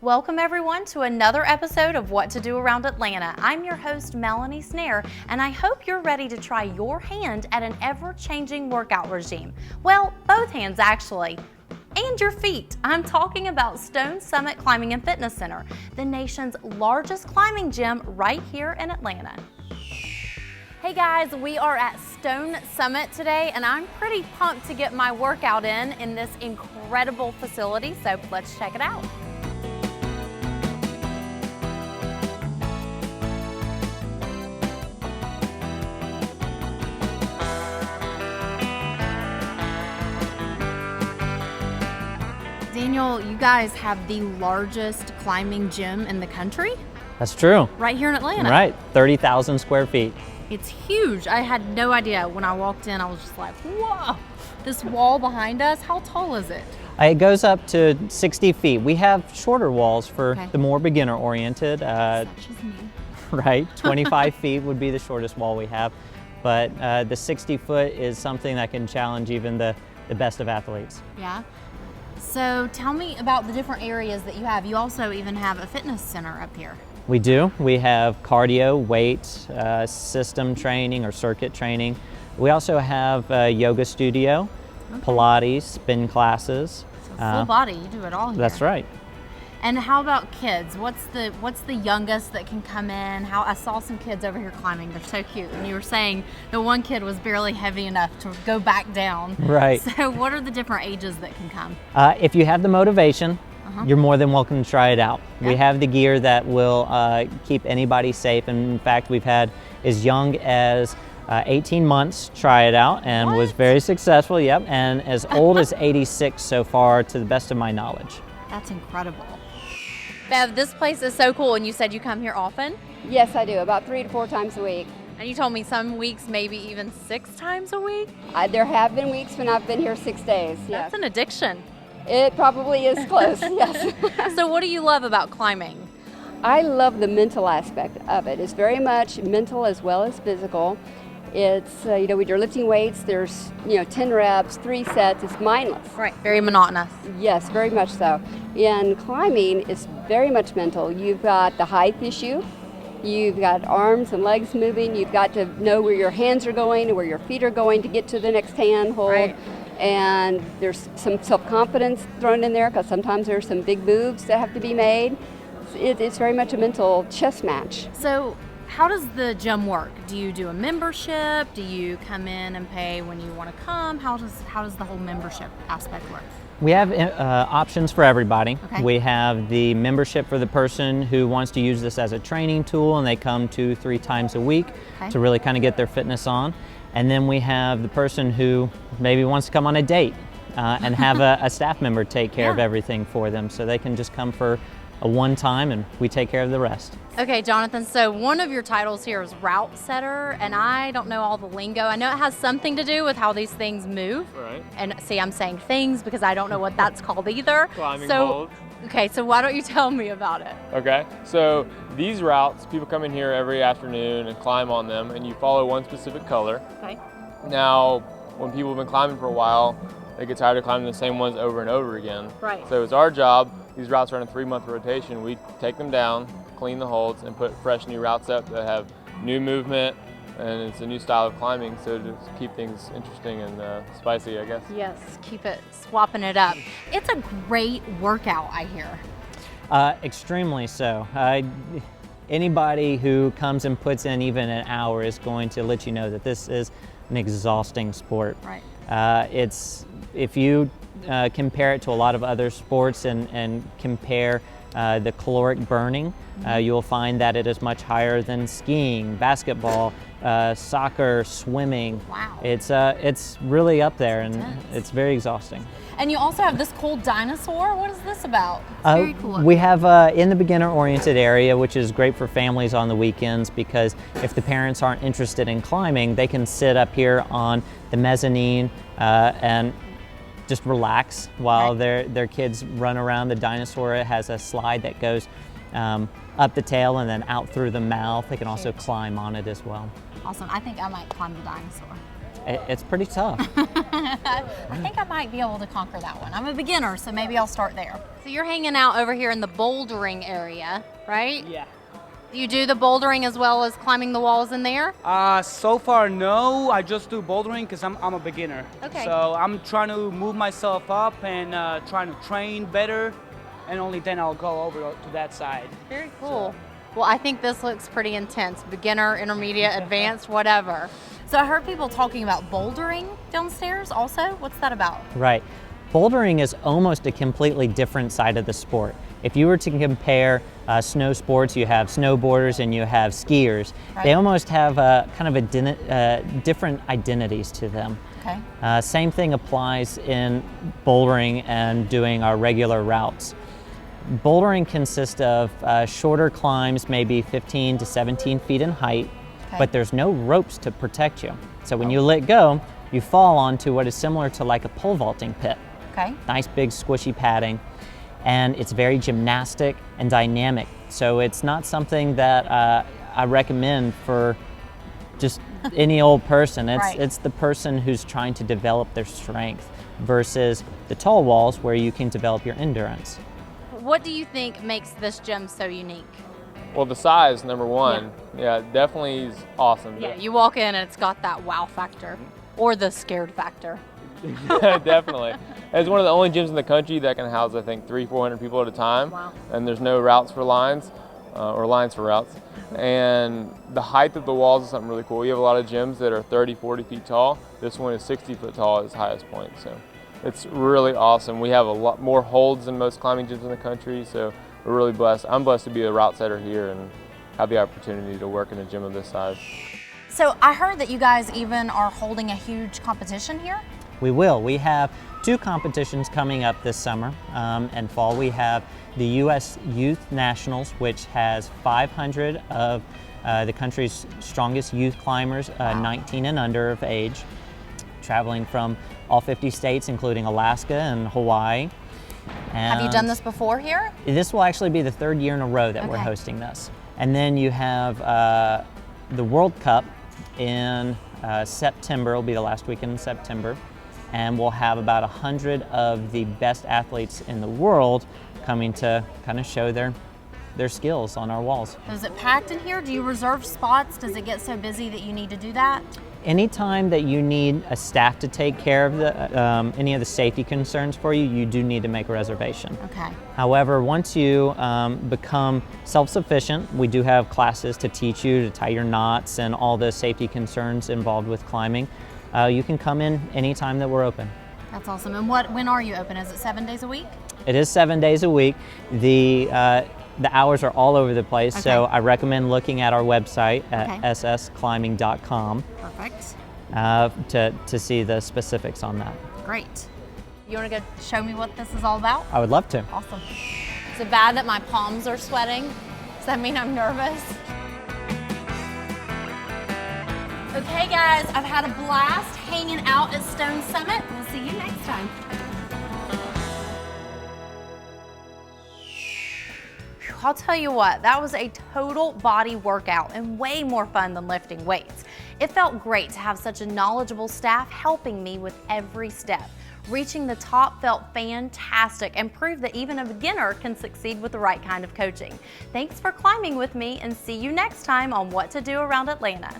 Welcome everyone to another episode of What to Do Around Atlanta. I'm your host, Melanie Snare, and I hope you're ready to try your hand at an ever-changing workout regime. Well, both hands actually. And your feet. I'm talking about Stone Summit Climbing and Fitness Center, the nation's largest climbing gym right here in Atlanta. Hey guys, we are at Stone Summit today, and I'm pretty pumped to get my workout in this incredible facility, so let's check it out. Daniel, you guys have the largest climbing gym in the country? That's true. Right here in Atlanta. Right, 30,000 square feet. It's huge. I had no idea. When I walked in, I was just like, whoa. This wall behind us, how tall is it? It goes up to 60 feet. We have shorter walls for the more beginner-oriented. Such as me. Right, 25 feet would be the shortest wall we have. But the 60 foot is something that can challenge even the best of athletes. Yeah. So tell me about the different areas that you have. You also even have a fitness center up here. We do. We have cardio, weight, system training or circuit training. We also have a yoga studio, Pilates, spin classes. So full body, you do it all here. That's right. And how about kids? What's the youngest that can come in? I saw some kids over here climbing. They're so cute. And you were saying the one kid was barely heavy enough to go back down. Right. So what are the different ages that can come? If you have the motivation, you're more than welcome to try it out. Yeah. We have the gear that will keep anybody safe. And in fact, we've had as young as 18 months try it out and was very successful. Yep. And as old as 86 so far, to the best of my knowledge. That's incredible. Bev, this place is so cool, and you said you come here often? Yes, I do, about 3 to 4 times a week. And you told me some weeks maybe even 6 times a week? There have been weeks when I've been here 6 days, yes. That's an addiction. It probably is close, yes. So what do you love about climbing? I love the mental aspect of it. It's very much mental as well as physical. It's, when you're lifting weights, there's, 10 reps, 3 sets, it's mindless. Right, very monotonous. Yes, very much so. In climbing, it's very much mental. You've got the height issue, you've got arms and legs moving, you've got to know where your hands are going and where your feet are going to get to the next handhold. Right. And there's some self-confidence thrown in there because sometimes there's some big moves that have to be made. It's very much a mental chess match. So how does the gym work? Do you do a membership? Do you come in and pay when you want to come? How does the whole membership aspect work? We have options for everybody. Okay. We have the membership for the person who wants to use this as a training tool, and they come 2-3 times a week to really kind of get their fitness on. And then we have the person who maybe wants to come on a date and have a staff member take care of everything for them, so they can just come for a one time and we take care of the rest. Okay, Jonathan, so one of your titles here is route setter, and I don't know all the lingo. I know it has something to do with how these things move. Right. And see, I'm saying things because I don't know what that's called either. Climbing holds. Okay, so why don't you tell me about it? Okay, so these routes, people come in here every afternoon and climb on them, and you follow one specific color. Okay. Now, when people have been climbing for a while, they get tired of climbing the same ones over and over again. Right. So it's our job. These routes are on a 3-month rotation. We take them down, clean the holds, and put fresh new routes up that have new movement, and it's a new style of climbing, so to keep things interesting and spicy, I guess. Yes, keep it, swapping it up. It's a great workout, I hear. Extremely so. Anybody who comes and puts in even an hour is going to let you know that this is an exhausting sport. Right. If you compare it to a lot of other sports and compare the caloric burning, you will find that it is much higher than skiing, basketball, soccer, swimming. Wow. It's really up there, and it's very exhausting. And you also have this cool dinosaur. What is this about? It's very cool. We have in the beginner-oriented area, which is great for families on the weekends, because if the parents aren't interested in climbing, they can sit up here on the mezzanine and just relax while their kids run around. The dinosaur has a slide that goes up the tail and then out through the mouth. They can also climb on it as well. Awesome. I think I might climb the dinosaur. It's pretty tough. I think I might be able to conquer that one. I'm a beginner, so maybe I'll start there. So you're hanging out over here in the bouldering area, right? Yeah. Do you do the bouldering as well as climbing the walls in there? So far, no. I just do bouldering because I'm a beginner. Okay. So I'm trying to move myself up and trying to train better, and only then I'll go over to that side. Very cool. Well, I think this looks pretty intense. Beginner, intermediate, advanced, whatever. So I heard people talking about bouldering downstairs also. What's that about? Right. Bouldering is almost a completely different side of the sport. If you were to compare snow sports, you have snowboarders and you have skiers. Right. They almost have kind of different identities to them. Okay. Same thing applies in bouldering and doing our regular routes. Bouldering consists of shorter climbs, maybe 15 to 17 feet in height, Okay. but there's no ropes to protect you. So when you let go, you fall onto what is similar to like a pole vaulting pit. Okay. Nice big squishy padding, and it's very gymnastic and dynamic. So it's not something that I recommend for just any old person. Right. It's the person who's trying to develop their strength versus the tall walls where you can develop your endurance. What do you think makes this gym so unique? Well, the size, number one, yeah, definitely is awesome. Yeah, you walk in and it's got that wow factor or the scared factor. Definitely. It's one of the only gyms in the country that can house, I think, 300-400 people at a time. Wow. And there's no routes for lines, or lines for routes. And the height of the walls is something really cool. You have a lot of gyms that are 30-40 feet tall. This one is 60 foot tall at its highest point. So it's really awesome. We have a lot more holds than most climbing gyms in the country. So we're really blessed. I'm blessed to be a route setter here and have the opportunity to work in a gym of this size. So I heard that you guys even are holding a huge competition here. We will. We have 2 competitions coming up this summer and fall. We have the U.S. Youth Nationals, which has 500 of the country's strongest youth climbers, 19 and under of age, traveling from all 50 states, including Alaska and Hawaii. Have you done this before here? This will actually be the 3rd year in a row that we're Okay. hosting this. And then you have the World Cup in September. It'll be the last weekend in September. And we'll have about 100 of the best athletes in the world coming to kind of show their skills on our walls. Is it packed in here? Do you reserve spots? Does it get so busy that you need to do that? Anytime that you need a staff to take care of any of the safety concerns for you, you do need to make a reservation. Okay. However, once you become self-sufficient, we do have classes to teach you to tie your knots and all the safety concerns involved with climbing. You can come in anytime that we're open. That's awesome. And when are you open? Is it 7 days a week? It is 7 days a week. The hours are all over the place, so Okay. I recommend looking at our website at Okay. ssclimbing.com Perfect. to see the specifics on that. Great. You want to go show me what this is all about? I would love to. Awesome. Is it bad that my palms are sweating? Does that mean I'm nervous? Okay guys, I've had a blast hanging out at Stone Summit. We'll see you next time. Phew, I'll tell you what, that was a total body workout and way more fun than lifting weights. It felt great to have such a knowledgeable staff helping me with every step. Reaching the top felt fantastic and proved that even a beginner can succeed with the right kind of coaching. Thanks for climbing with me and see you next time on What to Do Around Atlanta.